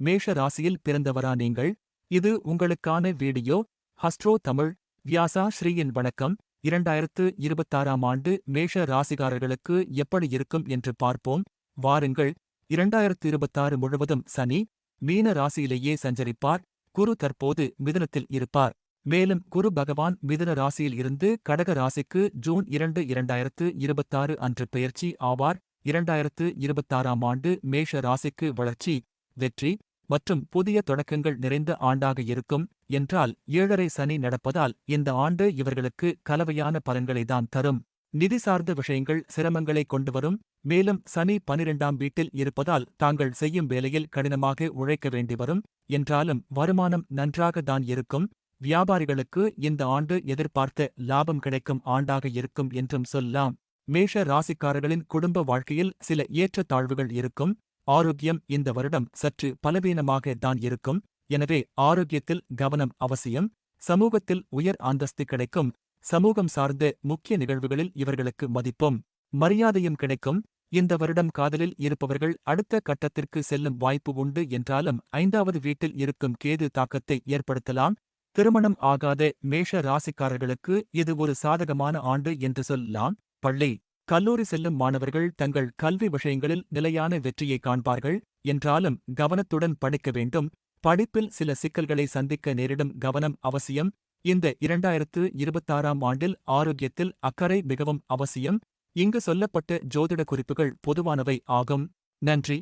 மேஷ ராசியில் பிறந்தவரா நீங்கள்? இது உங்களுக்கான வீடியோ. ஹஸ்ட்ரோ தமிழ். வியாசா ஸ்ரீயின் வணக்கம். 2026ஆம் ஆண்டு மேஷ ராசிகாரர்களுக்கு எப்படி இருக்கும் என்று பார்ப்போம். வாருங்கள். 2026 முழுவதும் சனி மீன ராசியிலேயே சஞ்சரிப்பார். குரு தற்போது மிதுனத்தில் இருப்பார். மேலும் குரு பகவான் மிதுன ராசியில் இருந்து கடக ராசிக்கு ஜூன் 2, 2026 அன்று பெயர்ச்சி ஆவார். 2026ஆம் ஆண்டு மேஷ ராசிக்கு வளர்ச்சி, வெற்றி மற்றும் புதிய தொடக்கங்கள் நிறைந்த ஆண்டாக இருக்கும். என்றால் 7.5 சனி நடப்பதால் இந்த ஆண்டு இவர்களுக்கு கலவையான பலன்களைதான் தரும். நிதி சார்ந்த விஷயங்கள் சிரமங்களை கொண்டுவரும். மேலும் சனி 12ஆம் வீட்டில் இருப்பதால் தாங்கள் செய்யும் வேலையில் கடினமாக உழைக்க வேண்டி வரும். என்றாலும் வருமானம் நன்றாக தான் இருக்கும். வியாபாரிகளுக்கு இந்த ஆண்டு எதிர்பார்த்த லாபம் கிடைக்கும் ஆண்டாக இருக்கும் என்றும் சொல்லலாம். மேஷ ராசிக்காரர்களின் குடும்ப வாழ்க்கையில் சில ஏற்றத்தாழ்வுகள் இருக்கும். ஆரோக்கியம் இந்த வருடம் சற்று பலவீனமாக தான் இருக்கும். எனவே ஆரோக்கியத்தில் கவனம் அவசியம். சமூகத்தில் உயர் அந்தஸ்து கிடைக்கும். சமூகம் சார்ந்த முக்கிய நிகழ்வுகளில் இவர்களுக்கு மதிப்பும் மரியாதையும் கிடைக்கும். இந்த வருடம் காதலில் இருப்பவர்கள் அடுத்த கட்டத்திற்கு செல்லும் வாய்ப்பு உண்டு. என்றாலும் 5வது வீட்டில் இருக்கும் கேது தாக்கத்தை ஏற்படுத்தலாம். திருமணம் ஆகாத மேஷ ராசிக்காரர்களுக்கு இது ஒரு சாதகமான ஆண்டு என்று சொல்லலாம். பள்ளி, கல்லூரி செல்லும் மாணவர்கள் தங்கள் கல்வி விஷயங்களில் நிலையான வெற்றியை காண்பார்கள். என்றாலும் கவனத்துடன் படிக்க வேண்டும். படிப்பில் சில சிக்கல்களை சந்திக்க நேரிடும். கவனம் அவசியம். இந்த 2026ஆம் ஆண்டில் ஆரோக்கியத்தில் அக்கறை மிகவும் அவசியம். இங்கு சொல்லப்பட்ட ஜோதிட குறிப்புகள் பொதுவானவை ஆகும். நன்றி.